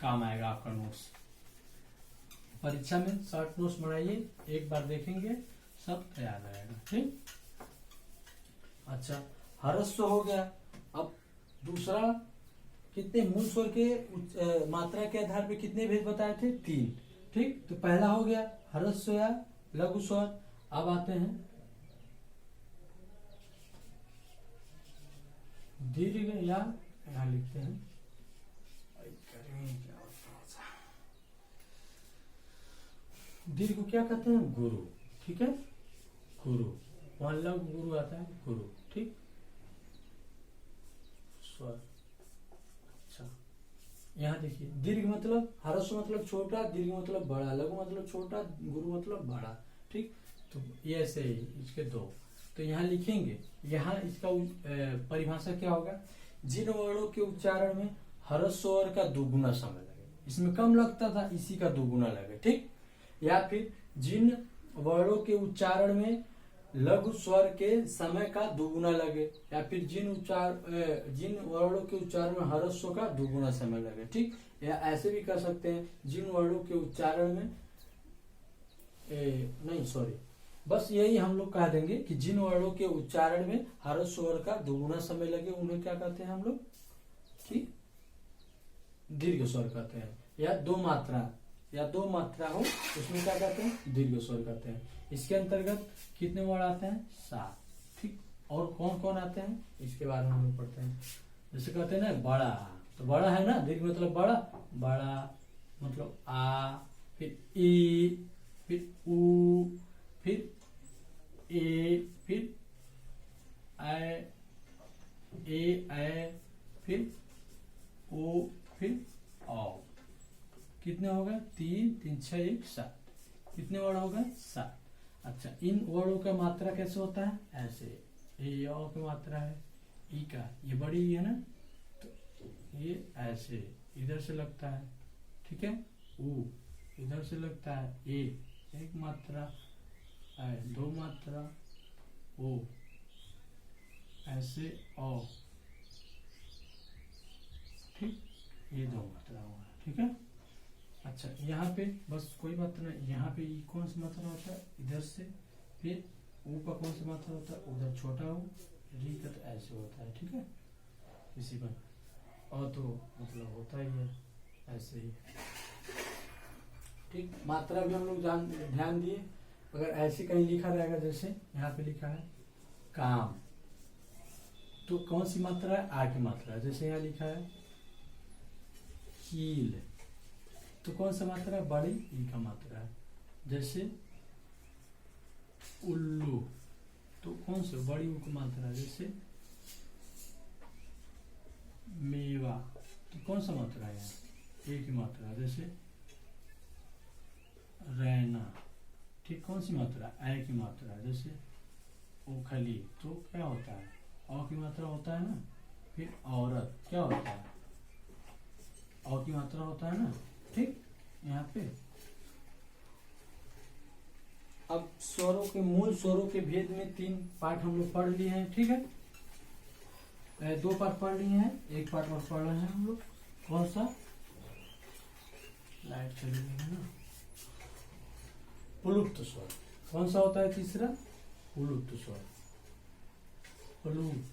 काम आएगा आपका नोट्स। परीक्षा में शॉर्ट नोट्स बनाइए, एक बार देखेंगे सब याद आएगा। ठीक, अच्छा ह्रस्व हो गया। अब दूसरा, कितने मूल स्वर के मात्रा के आधार पे कितने भेद बताए थे? 3। ठीक, तो पहला हो गया ह्रस्व या लघु स्वर। अब आते हैं दीर्घ या, यहां लिखते हैं दीर्घ को क्या कहते हैं? गुरु। ठीक है, गुरु, वहां लघु गुरु आता है, गुरु। ठीक, स्वर। अच्छा, यहाँ देखिए दीर्घ मतलब, ह्रस्व मतलब छोटा, दीर्घ मतलब बड़ा, लघु मतलब छोटा, गुरु मतलब बड़ा। ठीक, तो ये ऐसे ही इसके दो। तो यहाँ लिखेंगे, यहाँ इसका परिभाषा क्या होगा? जिन वर्णों के उच्चारण में ह्रस्व स्वर का दुगुना समय लगे, इसमें कम लगता था, इसी का दुगुना लगे। ठीक, या फिर जिन वर्णों के उच्चारण में लघु स्वर के समय का दुगुना लगे, या फिर जिन वर्णों के उच्चारण में ह्रस्व का दुगुना समय लगे। ठीक, या ऐसे भी कर सकते हैं, जिन वर्णों के उच्चारण में नहीं सॉरी, बस यही हम लोग कह देंगे कि जिन वर्णों के उच्चारण में ह्रस्व स्वर का दुगुना समय लगे, उन्हें क्या कहते हैं हम लोग? कि दीर्घ स्वर कहते हैं। या दो मात्रा हो, उसमें क्या कहते हैं? दीर्घ स्वर कहते हैं। इसके अंतर्गत कितने वर्ण आते हैं? 7। ठीक, और कौन कौन आते हैं इसके बारे में हम लोग पढ़ते हैं। जैसे कहते हैं ना बड़ा, तो बड़ा है ना, दीर्घ मतलब बड़ा, बड़ा मतलब आ, फिर ई, फिर ऊ, फिर ए, फिर ए, फिर ओ, फिर औ। कितने हो गए? 3, 3, 6, 1, 7। कितने वर्ण हो गए? 7। अच्छा, इन वर्णों का मात्रा कैसे होता है? ऐसे, ये औ की मात्रा है, ई का, ये बड़ी ई है ना, तो ये ऐसे इधर से लगता है। ठीक है, ऊ इधर से लगता है, ए एक मात्रा, दो मात्रा, ओ ऐसे, औ। ठीक, ये दो मात्रा हुआ। ठीक है, अच्छा यहाँ पे बस कोई बात नहीं, यहाँ पे ई कौन सी मात्रा होता है? इधर से। फिर ऊ का कौन सा मात्रा होता है? उधर छोटा ऊ, री का तो ऐसे होता है। ठीक है, इसी पर और तो मतलब होता ही है ऐसे ही। ठीक, मात्रा भी हम लोग ध्यान दिए। अगर ऐसे कहीं लिखा रहेगा, जैसे यहाँ पे लिखा है काम, तो कौन सी मात्रा है? आ की मात्रा। जैसे यहाँ लिखा है कील, तो कौन सा मात्रा है? बड़ी ई का मात्रा है। जैसे उल्लू, तो कौन सा? बड़ी ऊ की मात्रा है। जैसे मेवा, तो कौन सा मात्रा है? यहाँ ए की मात्रा है। जैसे रैना, ठीक, कौन सी मात्रा? ए की मात्रा है। जैसे ओखली, तो क्या होता है? औ की मात्रा होता है ना। फिर औरत क्या होता है? औ की मात्रा होता है ना। ठीक, यहाँ पे अब स्वरों के, मूल स्वरों के भेद में 3 पाठ हम लोग पढ़ लिए हैं। ठीक है, 2 पाठ पढ़ लिए हैं, 1 पाठ और पढ़ रहे हैं हम लोग। कौन सा? लाइट चली गई है ना। प्लुप्त स्वर कौन सा होता है? तीसरा प्लुप्त स्वर, प्लुप्त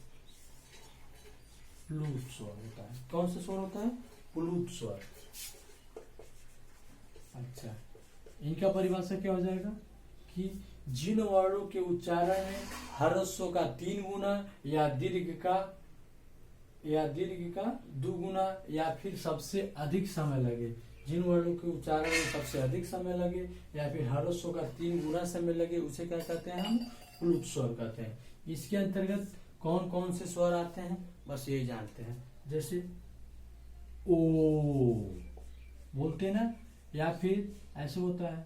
स्वर होता है। कौन सा स्वर होता है? प्लुप्त स्वर। अच्छा, इनका परिभाषा क्या हो जाएगा? कि जिन वर्णों के उच्चारण में ह्रस्व का 3 गुना या दीर्घ का 2 गुना या फिर सबसे अधिक समय लगे। जिन वर्णों के उच्चारण में सबसे अधिक समय लगे या फिर ह्रस्व का 3 गुना समय लगे, उसे क्या कहते हैं? हम प्लुप्त स्वर कहते हैं। इसके अंतर्गत कौन कौन से स्वर आते हैं, बस यही जानते हैं। जैसे ओ बोलते ना, या फिर ऐसे होता है,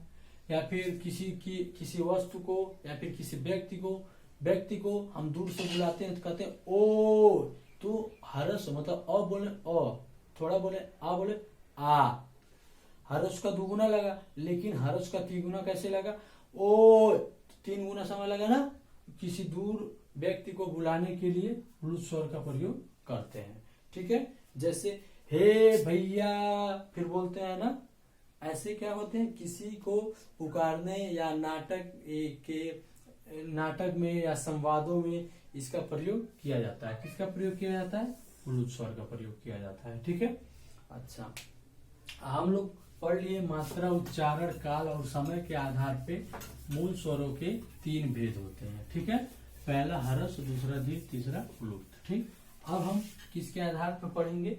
या फिर किसी वस्तु को या फिर किसी व्यक्ति को हम दूर से बुलाते हैं तो कहते हैं ओ, तो ह्रस्व मतलब अ बोले अ, थोड़ा बोले आ बोले आ। ह्रस्व का 2 गुना लगा, लेकिन ह्रस्व का 3 गुना कैसे लगा? ओ, 3 गुना समय लगा ना। किसी दूर व्यक्ति को बुलाने के लिए प्लुप्त स्वर का प्रयोग करते हैं। ठीक है, जैसे हे भैया, फिर बोलते हैं ना, ऐसे क्या होते हैं, किसी को पुकारने या नाटक में या संवादों में इसका प्रयोग किया जाता है। किसका प्रयोग किया जाता है? पुल्लुत स्वर का प्रयोग किया जाता है। ठीक है। अच्छा, हम लोग पढ़ लिए मात्रा, उच्चारण, काल और समय के आधार पे मूल स्वरों के 3 भेद होते हैं। ठीक है। पहला हरस, दूसरा दीर्घ, तीसरा प्लुत। ठीक। अब हम किसके आधार पर पढ़ेंगे?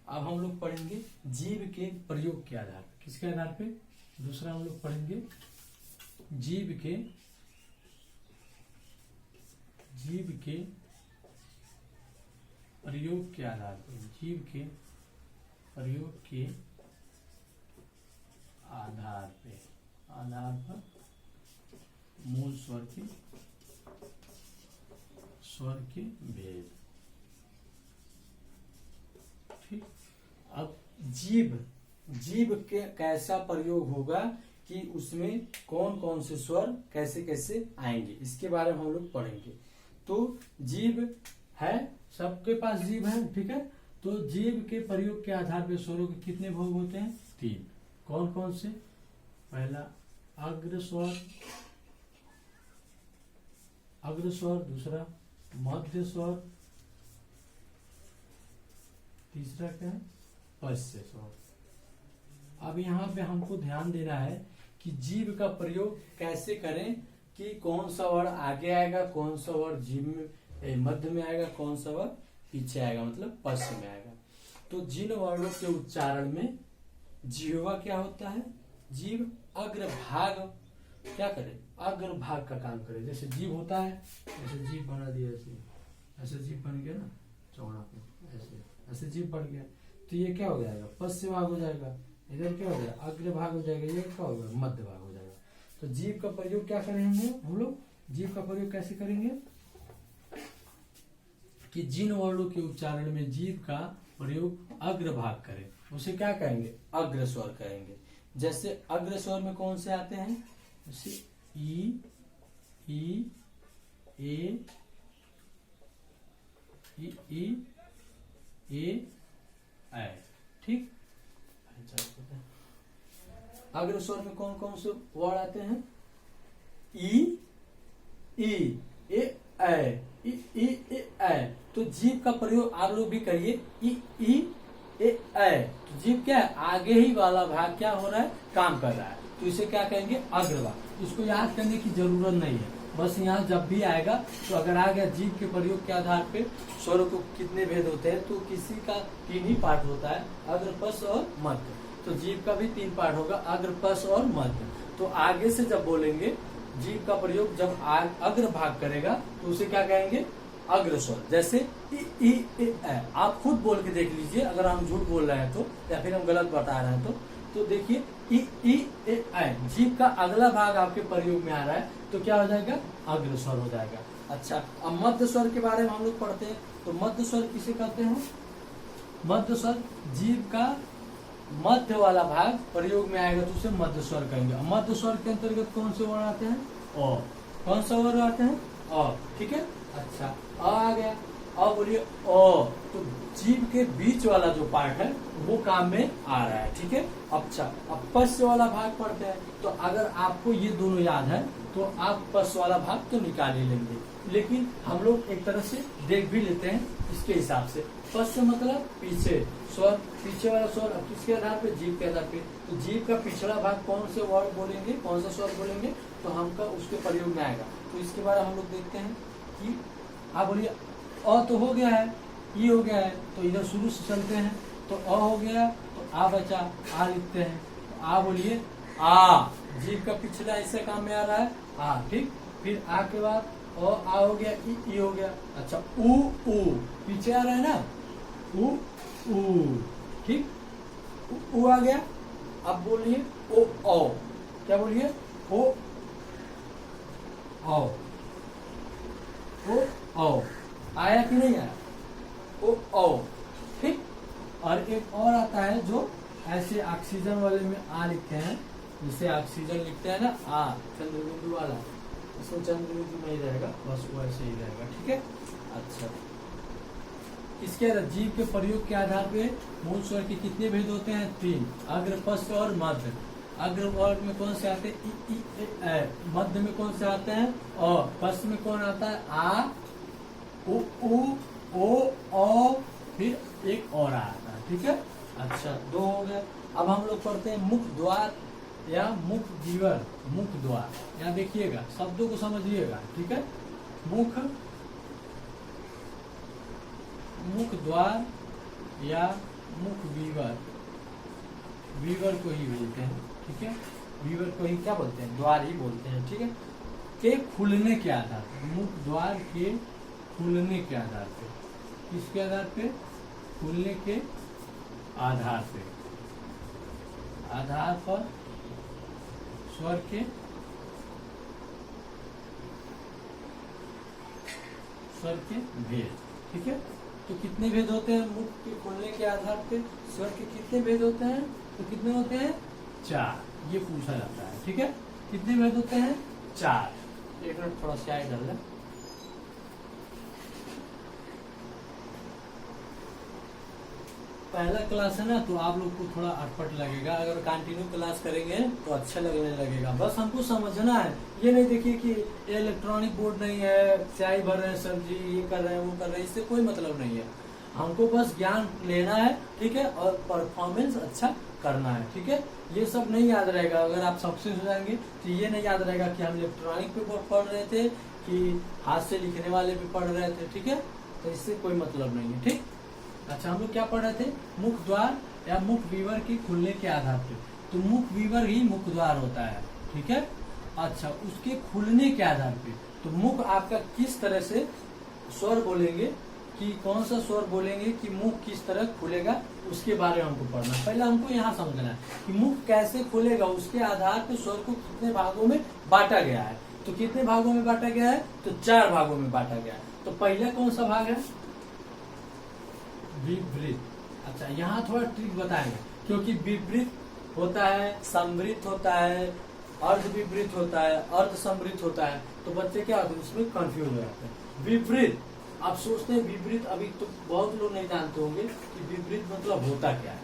अब हम लोग पढ़ेंगे जीव के प्रयोग के आधार पर। किसके आधार पे? दूसरा हम लोग पढ़ेंगे जीव के प्रयोग के आधार पर। जीव के प्रयोग के आधार पर मूल स्वर के भेद। ठीक। अब जीव के कैसा प्रयोग होगा कि उसमें कौन कौन से स्वर कैसे कैसे आएंगे, इसके बारे में हम लोग पढ़ेंगे। तो जीव है, सबके पास जीव है। ठीक है। तो जीव के प्रयोग के आधार पर स्वरों के कितने भोग होते हैं? 3। कौन कौन से? पहला अग्र स्वर, दूसरा मध्य स्वर, तीसरा क्या है? पश्य स्वर। अब यहाँ पे हमको ध्यान देना है कि जीव का प्रयोग कैसे करें, कि कौन सा वर्ड आगे आएगा, कौन सा वर्ड जीव में मध्य में आएगा, कौन सा वर्ड पीछे आएगा, मतलब पश्य में आएगा। तो जिन वर्णों के उच्चारण में जिह्वा क्या होता है? जीव अग्रभाग क्या करे? अग्रभाग का काम करे। जैसे जीव होता है, ऐसे जीव बना दिया, ऐसे जीव बन गया ना चौड़ा पे, ऐसे जीव बन गया, तो ये क्या हो जाएगा? पश्य भाग हो जाएगा। इधर क्या हो जाएगा? अग्रभाग हो जाएगा। ये क्या होगा? मध्य भाग हो जाएगा। तो जीव का प्रयोग क्या करेंगे हम लोग? जीव का प्रयोग कैसे करेंगे कि जिन वर्णों के उच्चारण में जीव का प्रयोग अग्रभाग करे, उसे क्या कहेंगे? अग्र स्वर कहेंगे। जैसे अग्र स्वर में कौन से आते हैं? जैसे ई, ए, ऐ। ठीक। अग्र स्वर में कौन कौन से वर्ड आते हैं? ई, ए, ऐ। तो जीव का प्रयोग आप लोग भी करिए। ई, ए। तो जीव क्या है? आगे ही वाला भाग क्या हो रहा है? काम कर रहा है। तो इसे क्या कहेंगे? अग्रभाग। इसको याद करने की जरूरत नहीं है, बस यहाँ जब भी आएगा तो अगर आ गया जीव के प्रयोग के आधार पे स्वरों को कितने भेद होते हैं, तो किसी का 3 ही पार्ट होता है, अग्र, पश्य और मध्य। तो जीव का भी 3 पार्ट होगा, अग्र, पश्य और मध्य। तो आगे से जब बोलेंगे जीव का प्रयोग जब अग्र भाग करेगा तो उसे क्या कहेंगे? अग्र स्वर। जैसे ई, ए। आप खुद बोल के देख लीजिए, अगर हम झूठ बोल रहे हैं तो, या फिर हम गलत बता रहे हैं तो देखिए ई, ए। जीव का अगला भाग आपके प्रयोग में आ रहा है तो क्या हो जाएगा? अग्र स्वर हो जाएगा। अच्छा, अब मध्य स्वर के बारे में हम लोग पढ़ते हैं। तो मध्य स्वर किसे कहते हैं? मध्य स्वर जीव का मध्य वाला भाग प्रयोग में आएगा तो उसे मध्य स्वर कहेंगे। मध्य स्वर के अंतर्गत कौन से वर्ण आते हैं? अ। कौन सा वर्ण आते हैं? अ। ठीक है। अच्छा, आ गया। अब बोलिए अ। तो जीव के बीच वाला जो पार्ट है वो काम में आ रहा है। ठीक है। अच्छा, अब पश्य वाला भाग पढ़ते हैं। तो अगर आपको ये दोनों याद है तो आप पश्य वाला भाग तो निकाल ही लेंगे, लेकिन हम लोग एक तरह से देख भी लेते हैं इसके हिसाब से। पश्य मतलब पीछे स्वर, पीछे वाला स्वर। अब किसके आधार पे? जीव के आधार पे। तो जीव का पिछला भाग कौन से वर्ड बोलेंगे, कौन सा स्वर बोलेंगे, तो हमका उसके प्रयोग में आएगा। तो इसके बारे में हम लोग देखते हैं कि आप बोलिए अ तो हो गया है, ई हो गया है, तो इधर शुरू से चलते हैं। तो अ हो गया तो आ बचा, आ लिखते हैं। तो आ बोलिए आ, जीव का पिछला ऐसे काम में आ रहा है आ। ठीक। फिर आ के बाद आ हो गया, ई हो गया। अच्छा, ऊ पीछे आ रहा है ना, ऊ। ठीक। ऊ आ गया। अब बोलिए ओ। क्या बोलिए? ओ। आया कि नहीं आया? ओ। ठीक। और एक और आता है जो ऐसे ऑक्सीजन वाले में आ लिखते हैं, जिसे ऑक्सीजन लिखते हैं ना, आ चंद्रबिंदु वाला, इसमें चंद्रबिंदु नहीं रहेगा, बस वो ऐसे ही रहेगा। ठीक है। अच्छा, किसके आधार, जीव के प्रयोग के आधार पे मूल स्वर के कितने भेद होते हैं, 3, अग्र, पश्च और मध्य। अग्र वर्ग में कौन से आते हैं, इ, ए, मध्य में कौन से आते हैं, अ, पश्च में कौन आता है, आ, उ, ओ, औ, फिर एक और आता है। ठीक है, अच्छा 2 हो गए। अब हम लोग पढ़ते हैं मुख द्वार या मुख विवर। मुख द्वार, यहाँ देखिएगा शब्दों को समझिएगा। ठीक है, मुख द्वार या मुख विवर, विवर को ही बोलते हैं। ठीक है, विवर को ही क्या बोलते हैं, द्वार ही बोलते हैं। ठीक है, के खुलने के आधार पर, मुख द्वार के खुलने के आधार पे, किसके आधार पे, खुलने के आधार पे, आधार पर स्वर के भेद। ठीक है, तो कितने भेद होते हैं मुख के खुलने के आधार पे, स्वर के कितने भेद होते हैं, तो कितने होते हैं, 4, ये पूछा जाता है। ठीक है, कितने भेद होते हैं, 4। एक मिनट थोड़ा स्याही डाल लें। पहला क्लास है ना, तो आप लोग को थोड़ा अटपट लगेगा, अगर कंटिन्यू क्लास करेंगे तो अच्छा लगने लगेगा। बस हमको समझना है, ये नहीं देखिए कि ये इलेक्ट्रॉनिक बोर्ड नहीं है, स्याही भर रहे हैं सर जी, ये कर रहे हैं वो कर रहे हैं, इससे कोई मतलब नहीं है। हमको बस ज्ञान लेना है, ठीक है, और परफॉर्मेंस अच्छा करना है। ठीक है, ये सब नहीं याद रहेगा। अगर आप सक्सेस हो जाएंगे तो ये नहीं याद रहेगा कि हम इलेक्ट्रॉनिक पे पढ़ रहे थे कि हाथ से लिखने वाले पे पढ़ रहे थे। ठीक है, तो इससे कोई मतलब नहीं है। ठीक, अच्छा हम लोग क्या पढ़ रहे थे, मुख द्वार या मुख विवर के खुलने के आधार पे। तो मुख विवर ही मुख द्वार होता है। ठीक है, अच्छा उसके खुलने के आधार पे, तो मुख आपका किस तरह से स्वर बोलेंगे, कि कौन सा स्वर बोलेंगे, कि मुख किस तरह खुलेगा, उसके बारे में हमको पढ़ना है। पहले हमको यहाँ समझना है कि मुख कैसे खुलेगा, उसके आधार पे स्वर को कितने भागों में बांटा गया है। तो कितने भागों में बांटा गया है, तो 4 भागों में बांटा गया है। तो पहला कौन सा भाग है, विवृत। अच्छा यहाँ थोड़ा ट्रिक बताएंगे, क्योंकि विवृत होता है, संवृत होता है, अर्ध विवृत होता है, अर्ध संवृत होता है। तो बच्चे क्या होते हैं, उसमें कंफ्यूज हो जाते हैं। विवृत, आप सोचते हैं विवृत, अभी तो बहुत लोग नहीं जानते होंगे कि विवृत मतलब होता क्या है।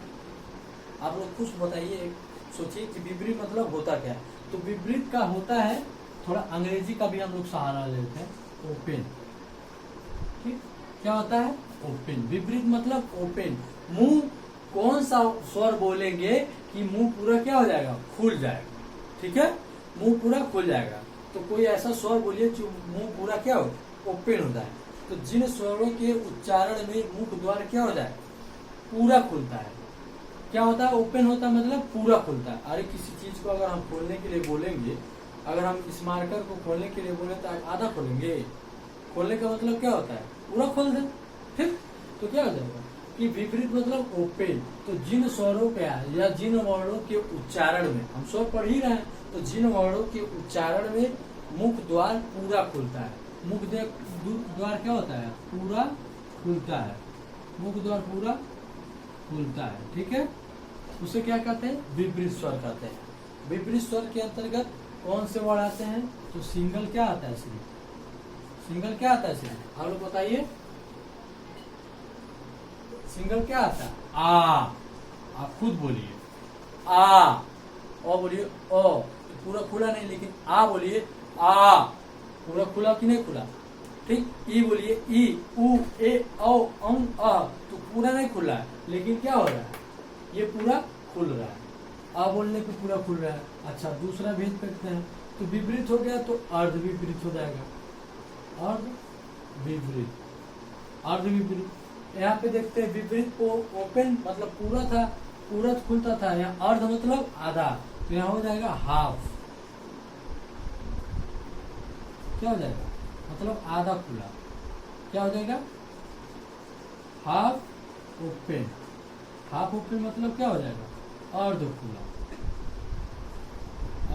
आप लोग कुछ बताइए, सोचिए कि विवृत मतलब होता क्या है। तो विवृत का होता है, थोड़ा अंग्रेजी का भी हम लोग सहारा लेते हैं, ओपन। ठीक, क्या होता है, ओपन। विपरीत मतलब ओपन। मुंह कौन सा स्वर बोलेंगे कि मुंह पूरा क्या हो जाएगा, खुल जाएगा। ठीक है, मुंह पूरा खुल जाएगा। तो कोई ऐसा स्वर बोलिए जो मुंह पूरा क्या हो, ओपन होता है। तो जिन स्वरों के उच्चारण में मुख द्वार क्या हो जाए, पूरा खुलता है, क्या होता है, ओपन होता है, मतलब पूरा खुलता है। अरे किसी चीज को अगर हम खोलने के लिए बोलेंगे, अगर हम इस मार्कर को खोलने के लिए बोले तो आधा खोलेंगे। खोलने का मतलब क्या होता है, पूरा खोल दे। ठीक, तो क्या हो जाएगा कि विपरीत मतलब ओपन। तो जिन स्वरों पे या जिन वर्णों के उच्चारण में, हम स्वर पढ़ ही रहे हैं, तो जिन वर्णों के उच्चारण में मुख द्वार पूरा खुलता है। मुख द्वार क्या होता है, पूरा खुलता है। मुख द्वार पूरा खुलता है। ठीक है, उसे क्या कहते हैं, विपरीत स्वर कहते हैं। विपरीत स्वर के अंतर्गत कौन से वर्ड आते हैं, तो सिंगल क्या आता है, सिंगल क्या आता है, आप लोग बताइए, सिंगल क्या आता है, आ। आप खुद बोलिए, आ। ओ बोलिए, ओ पूरा खुला नहीं, लेकिन आ बोलिए, आ पूरा खुला कि नहीं खुला। ठीक, ई बोलिए, ई, उ, ए, औ, औ, अ, तो पूरा नहीं खुला है, लेकिन क्या हो रहा है, ये पूरा खुल रहा है। आ बोलने पे पूरा खुल रहा है। अच्छा दूसरा भेद करते हैं, तो विपरीत हो गया तो अर्ध विपरीत हो जाएगा। अर्ध विपरीत, अर्ध विपरीत। यहाँ पे देखते हैं विपरीत को ओपन मतलब पूरा था, पूरा खुलता था, यहाँ अर्ध मतलब आधा, तो यहाँ हो जाएगा हाफ। क्या हो जाएगा, मतलब आधा खुला। क्या हो जाएगा, हाफ ओपन। हाफ ओपन मतलब क्या हो जाएगा, अर्ध खुला,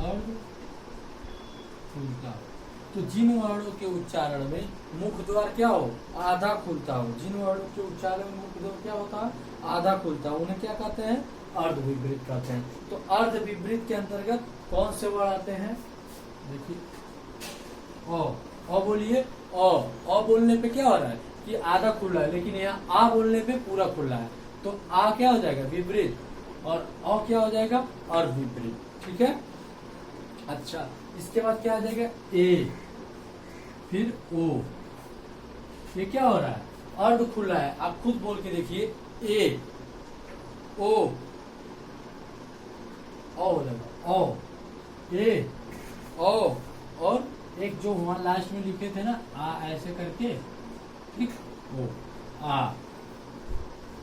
अर्ध खुलता हो। तो जिन वर्णों के उच्चारण में मुख द्वार क्या हो, आधा खुलता हो, जिन वर्णों के उच्चारण में मुख द्वार क्या होता है, आधा खुलता हो, उन्हें क्या कहते हैं, अर्ध विपरीत कहते हैं। तो अर्ध विपरीत के अंतर्गत कौन से वर्ड आते हैं, देखिए, ओ बोलिए, ओ बोलने पे क्या हो रहा है कि आधा खुला है, लेकिन यहाँ आ बोलने पे पूरा खुला है, तो आ क्या हो जाएगा विपरीत, और अ क्या हो जाएगा अर्ध विपरीत। ठीक है। अच्छा, इसके बाद क्या आ जाएगा ए, फिर ओ। ये क्या हो रहा है, अर्ध खुला है, आप खुद बोल के देखिए, ए ओ हो जाएगा, ओ ए ओ, और एक जो वहां लास्ट में लिखे थे ना आ ऐसे करके, ठीक, ओ आ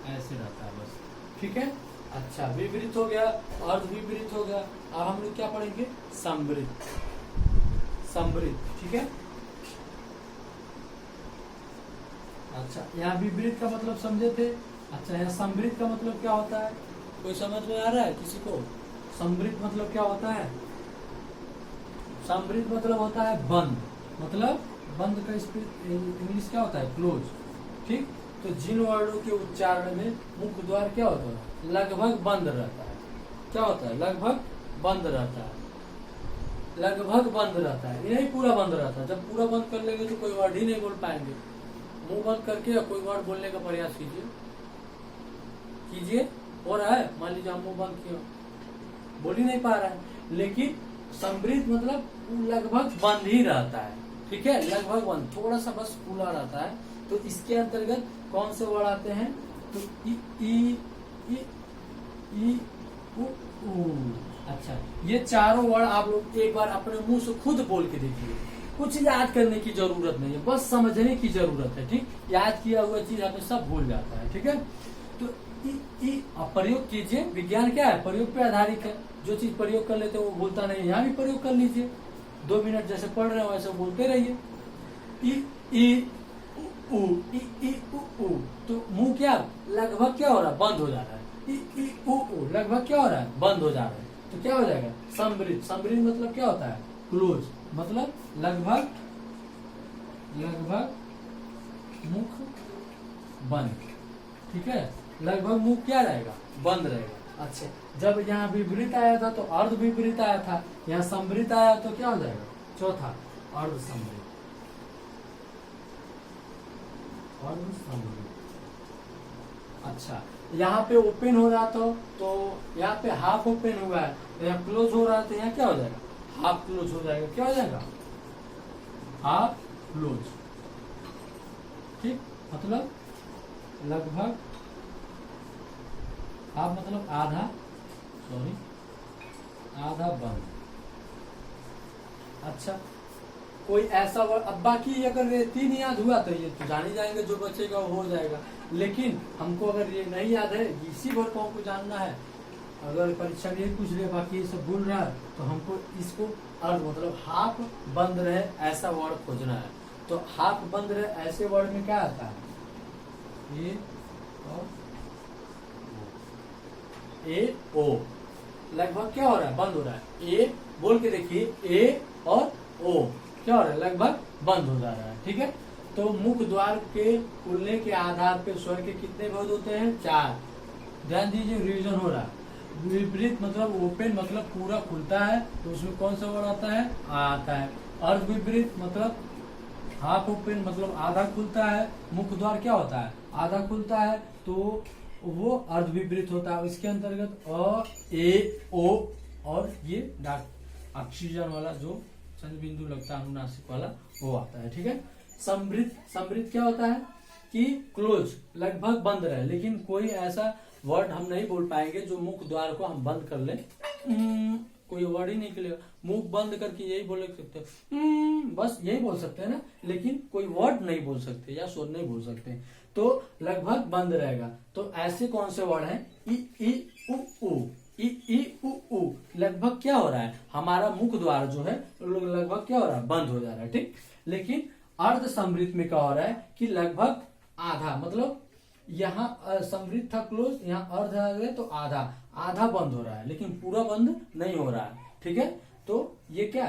ऐसे रहता है बस। ठीक है। अच्छा, विपरीत हो गया, अर्ध विपरीत हो गया। अब हम लोग क्या पढ़ेंगे, समृद्ध, समृद्ध। ठीक है। अच्छा, यहाँ विपरीत का मतलब समझे थे। अच्छा, यहाँ समृद्ध का मतलब क्या होता है, कोई समझ में आ रहा है किसी को? समृद्ध मतलब क्या होता है? समृद्ध मतलब होता है बंद, मतलब बंद का इंग्लिश क्या होता है, क्लोज। ठीक। तो जिन वर्णों के उच्चारण में मुख द्वार क्या होता है, लगभग बंद रहता है। क्या होता है, लगभग बंद रहता है, लगभग बंद रहता है, ये नहीं पूरा बंद रहता है। जब पूरा बंद कर लेंगे तो कोई वर्ड ही नहीं बोल पाएंगे। मुंह बंद करके या कोई वर्ड बोलने का प्रयास कीजिए, कीजिए, हो रहा है। मान लीजिए हम मुंह बंद किया, बोल ही नहीं पा रहा है। लेकिन समृद्ध मतलब लगभग बंद ही रहता है। ठीक है, लगभग बंद, थोड़ा सा बस खुला रहता है। तो इसके अंतर्गत कौन से वर्ड आते हैं, तो ई ई ई ई उ ऊ। अच्छा, ये चारों वर्ड आप लोग एक बार अपने मुंह से खुद बोल के देखिए। कुछ याद करने की जरूरत नहीं है, बस समझने की जरूरत है। ठीक, याद किया हुआ चीज हमें सब भूल जाता है। ठीक है। तो ई प्रयोग कीजिए। विज्ञान क्या है, प्रयोग पे आधारित है। जो चीज प्रयोग कर लेते हैं वो भूलता नहीं, यहाँ भी प्रयोग कर लीजिए। 2 मिनट जैसे पढ़ रहे हो वैसे बोलते रहिए। ई ई उ ई ई उ। तो मुंह क्या लगभग क्या हो रहा है, बंद हो जा रहा है। ई ई उ लगभग क्या हो रहा है, बंद हो जा रहा है। तो क्या हो जाएगा, समृद्ध। समृद्ध मतलब क्या होता है, क्लोज, मतलब लगभग, लगभग मुख बंद। ठीक है, लगभग मुख क्या रहेगा, बंद रहेगा। अच्छा, जब यहाँ विपरीत आया था तो अर्ध विपरीत आया था, यहाँ समृद्ध आया तो क्या हो जाएगा, चौथा अर्ध समृद्ध, अर्ध समृद्ध। अच्छा, यहाँ पे ओपन हो रहा था तो यहाँ पे हाफ ओपन हुआ है, तो यहाँ क्लोज हो रहा है तो यहाँ क्या हो जाएगा, हाफ क्लोज हो जाएगा। क्या हो जाएगा, हाफ क्लोज। ठीक, मतलब लगभग, हाफ मतलब आधा, सॉरी आधा बंद। अच्छा, कोई ऐसा वर्ड, अब बाकी अगर ये 3 याद हुआ तो ये तो जान ही जाएंगे, जो बचेगा वो हो जाएगा। लेकिन हमको अगर ये नहीं याद है, इसी वर्ड को हमको जानना है, अगर परीक्षा में ये पूछ ले बाकी ये सब भूल रहा है, तो हमको इसको अर्ध मतलब हाफ बंद रहे ऐसा वर्ड खोजना है। तो हाफ बंद रहे ऐसे वर्ड में क्या आता है, ए और ए ओ। लगभग क्या हो रहा है, बंद हो रहा है। ए बोल के देखिए, ए और ओ क्या हो रहा है, लगभग बंद हो जा रहा है। ठीक है। तो मुख द्वार के खुलने के आधार पे स्वर के कितने भेद होते हैं, 4। ध्यान दीजिए, रिवीजन हो रहा है। विपरीत मतलब ओपन मतलब पूरा खुलता है, तो उसमें कौन सा वर्ड आता है, आता है। अर्ध विपरीत मतलब हाफ ओपन मतलब आधा खुलता है। मुख द्वार क्या होता है, आधा खुलता है, तो वो अर्ध विपरीत होता है। इसके अंतर्गत अ ए ओ और ये डाक ऑक्सीजन वाला जो चंद्र बिंदु लगता है अनुनासिक वाला, वो आता है। ठीक है। समृद्ध, समृद्ध क्या होता है कि क्लोज, लगभग बंद रहे, लेकिन कोई ऐसा वर्ड हम नहीं बोल पाएंगे जो मुख द्वार को हम बंद कर ले, कोई वर्ड ही नहीं निकलेगा। मुंह बंद करके यही बोल सकते हैं, बस यही बोल सकते हैं ना, लेकिन कोई वर्ड नहीं बोल सकते या स्वर नहीं बोल सकते, तो लगभग बंद रहेगा। तो ऐसे कौन से वर्ड हैं, ई ई उ ऊ, ई ई उ ऊ। लगभग क्या हो रहा है, हमारा मुख द्वार जो है लगभग क्या हो रहा है, बंद हो जा रहा है। ठीक। लेकिन अर्ध समृद्ध में क्या हो रहा है कि लगभग आधा, मतलब यहाँ समृद्ध था क्लोज, यहाँ अर्ध आ गया तो आधा, आधा बंद हो रहा है, लेकिन पूरा बंद नहीं हो रहा है। ठीक है। तो ये क्या,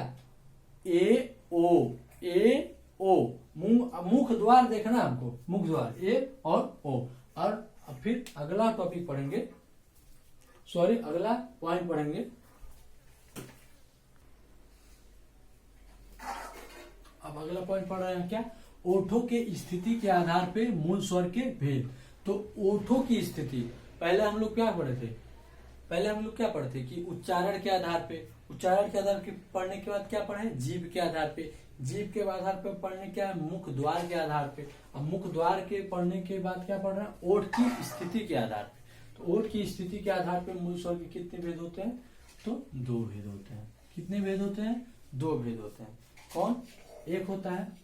ए ओ, मुख द्वार देखना हमको, मुख द्वार ए और ओ। और फिर अगला टॉपिक पढ़ेंगे, सॉरी अगला पॉइंट पढ़ेंगे। अब अगला पॉइंट पढ़ रहे हैं क्या, ओठों के स्थिति के आधार पे मूल स्वर के भेद। तो ओठों की स्थिति पहले हम लोग क्या पढ़े थे, कि उच्चारण के आधार पे, पढ़ने के बाद क्या पढ़े, जीभ के आधार पे, जीभ के आधार पे पढ़ने क्या है, मुख द्वार के आधार पे। अब मुख द्वार के पढ़ने के बाद क्या पढ़ रहे हैं, ओठ की स्थिति के आधार पे। तो ओठ की स्थिति के आधार पे मूल स्वर के कितने भेद होते हैं, तो 2 भेद होते हैं। कितने भेद होते हैं, 2 भेद होते हैं। कौन, एक होता है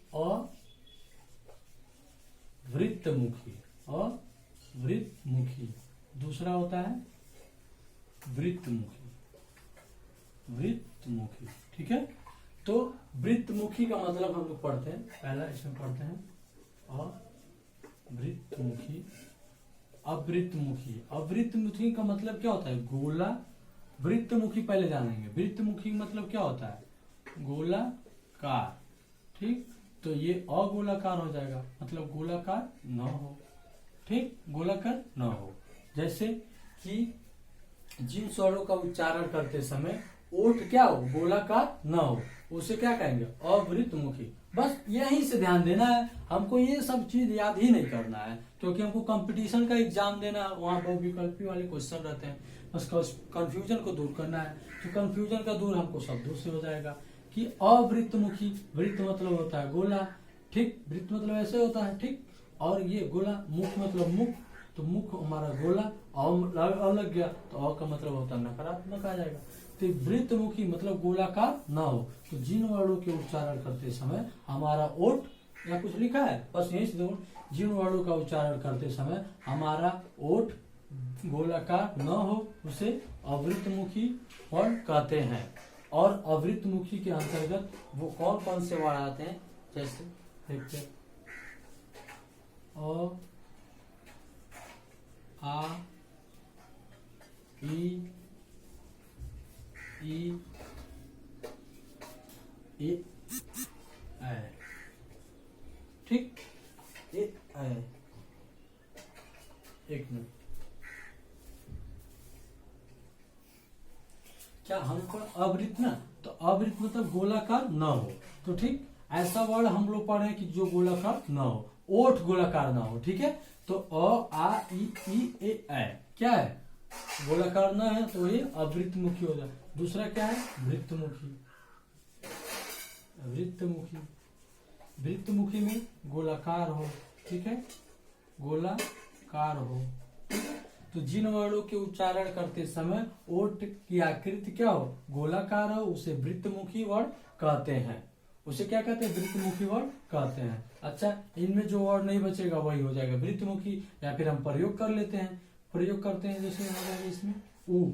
अवृत्तमुखी, दूसरा होता है वृत्तमुखी। ठीक है। तो वृत्तमुखी का मतलब हम लोग पढ़ते हैं, पहला इसमें पढ़ते हैं अवृत्तमुखी। अवृत्तमुखी का मतलब क्या होता है, गोला। वृत्तमुखी पहले जानेंगे। वृत्तमुखी मतलब क्या होता है, गोलाकार। ठीक, तो ये अगोलाकार हो जाएगा, मतलब गोलाकार न हो। ठीक, गोलाकार न हो। जैसे कि जिन स्वरों का उच्चारण करते समय ओठ क्या हो, गोलाकार न हो, उसे क्या कहेंगे, अवृत्तमुखी। बस यहीं से ध्यान देना है, हमको ये सब चीज याद ही नहीं करना है, क्योंकि हमको कंपटीशन का एग्जाम देना है, वहां बहुविकल्पी वाले क्वेश्चन रहते हैं। बस कंफ्यूजन को दूर करना है, तो कंफ्यूजन का दूर हमको शब्दों से हो जाएगा कि अवृत्तमुखी। वृत्त मतलब होता है गोला, ठीक, वृत्त मतलब ऐसे होता है, ठीक, और ये गोला। मुख मतलब मुख, तो मुख हमारा गोला, लग गया तो अ का मतलब होता है नकारात्मक आ जाएगा। तो वृत्तमुखी मतलब गोलाकार न हो। तो जिन वर्णों के उच्चारण करते समय हमारा ओठ, या कुछ लिखा है, बस यही से देखो, जिन वर्णों का उच्चारण करते समय हमारा ओठ गोलाकार न हो, उसे अवृत्तमुखी वर्ण कहते हैं। और अवृत्तमुखी के अंतर्गत वो कौन कौन से वर्ण आते हैं, जैसे देखते हैं, अ, आ, ई, ए, ऐ। ठीक, ए, ऐ। एक मिनट, क्या हमको अवृत्त ना, तो अवृत्त मतलब गोलाकार न हो। तो ठीक, ऐसा वर्ड हम लोग पढ़े कि जो गोलाकार न हो, ओठ गोलाकार न हो। ठीक है, तो अ, आ, ई, ए, क्या है, गोलाकार न है, तो ये अवृत्तमुखी हो जाए। दूसरा क्या है, वृत्तमुखी। वृत्तमुखी में गोलाकार हो, ठीक है, गोलाकार हो। तो जिन वर्णों के उच्चारण करते समय ओठ की आकृति क्या हो, गोलाकार हो, उसे वृत्तमुखी वर्ण कहते हैं। उसे क्या कहते हैं, वृत्तमुखी वर्ण कहते हैं। अच्छा, इनमें जो वर्ण नहीं बचेगा वही हो जाएगा वृत्तमुखी। या फिर हम प्रयोग कर लेते हैं, प्रयोग करते हैं, जैसे हो जाएगा इसमें उ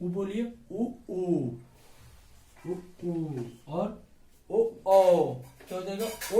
बोलिए, उ और ओ, क्या हो जाएगा, ओ।